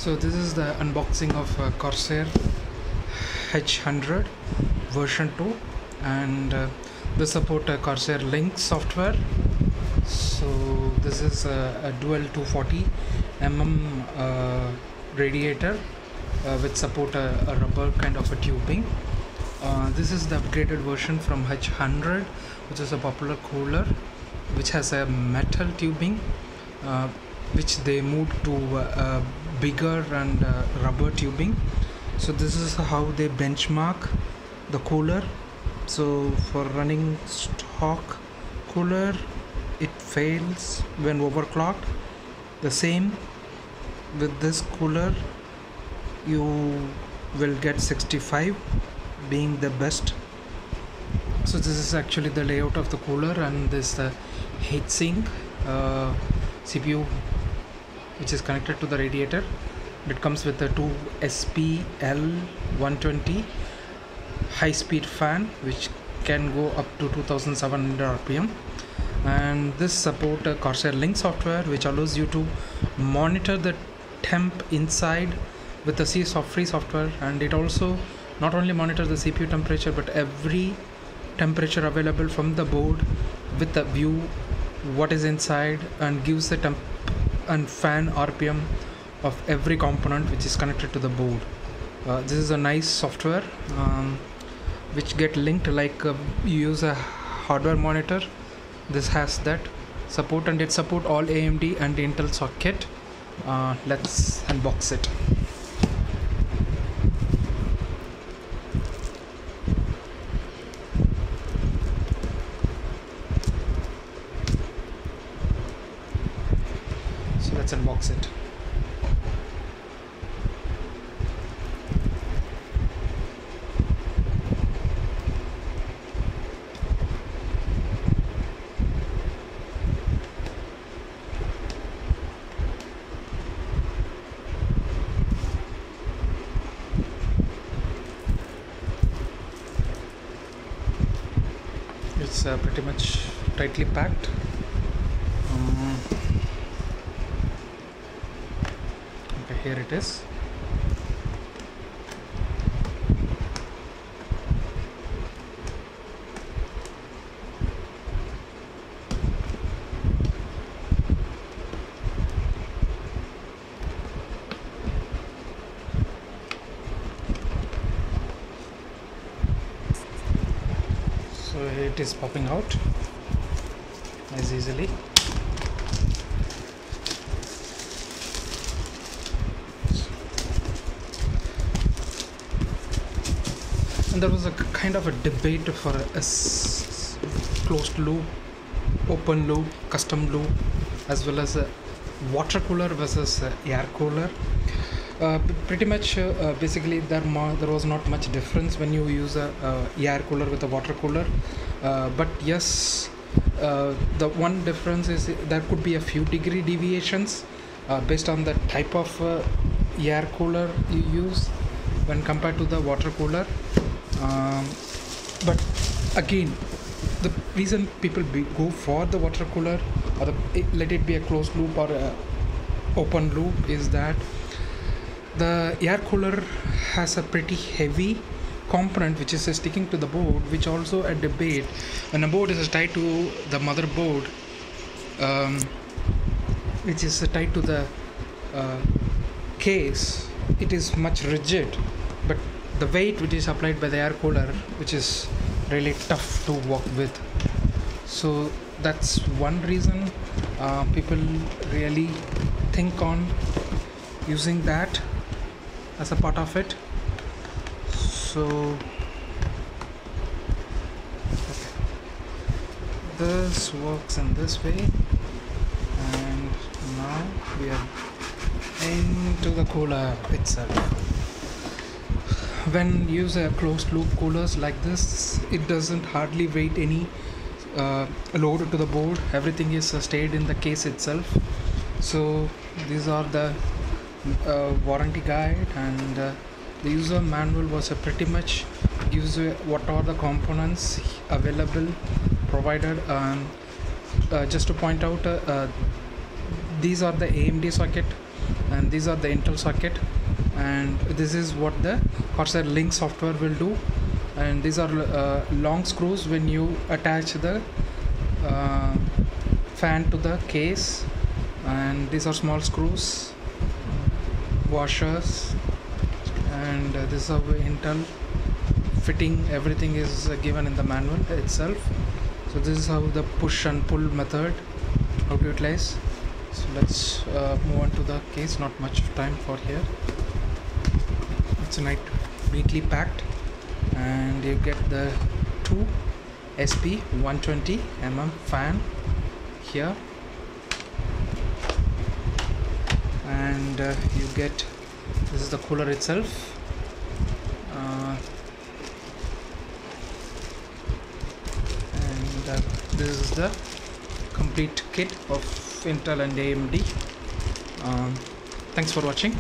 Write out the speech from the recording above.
So this is the unboxing of Corsair H100 version 2, and they support Corsair Lynx software. So this is a dual 240 radiator with support a rubber kind of a tubing. This is the upgraded version from H100, which is a popular cooler which has a metal tubing, which they moved to bigger and rubber tubing. So this is how they benchmark the cooler. So for running stock cooler, it fails when overclocked. The same with this cooler, you will get 65 being the best. So this is actually the layout of the cooler, and this heatsink CPU which is connected to the radiator. It comes with a 2 SPL120 high speed fan which can go up to 2700 rpm, and this support Corsair Lynx software, which allows you to monitor the temp inside with the free software. And it also not only monitors the CPU temperature but every temperature available from the board with the view what is inside, and gives the temp and fan RPM of every component which is connected to the board. This is a nice software which get linked like you use a hardware monitor. This has that support, and it support all AMD and Intel socket. Let's unbox it. So let's unbox it. It's pretty much tightly packed. Okay, here it is. So it is popping out as easily. And there was a kind of a debate for a closed loop, open loop, custom loop, as well as a water cooler versus air cooler. Pretty much basically there was not much difference when you use a air cooler with a water cooler, but yes, the one difference is there could be a few degree deviations based on the type of air cooler you use when compared to the water cooler. But again, the reason people go for the water cooler, or let it be a closed loop or a open loop, is that the air cooler has a pretty heavy component which is sticking to the board, which also a debate. When a board is tied to the motherboard, which is tied to the case, it is much rigid, but the weight which is applied by the air cooler, which is really tough to work with. So that's one reason people really think on using that as a part of it. So okay, this works in this way, and now we are into the cooler itself. When you use a closed loop coolers like this, it doesn't hardly weight any load to the board. Everything is stayed in the case itself. So these are the warranty guide, and the user manual was pretty much gives you what are the components available provided. Just to point out, these are the AMD socket and these are the Intel socket, and this is what the Corsair Link software will do. And these are long screws when you attach the fan to the case, and these are small screws, washers, and this is how Intel fitting, everything is given in the manual itself. So this is how the push and pull method, how to utilize. So let's move on to the case. Not much time for here. It's neatly packed, and you get the two SP 120 mm fan here, and you get, this is the cooler itself. This is the complete kit of Intel and AMD. Thanks for watching.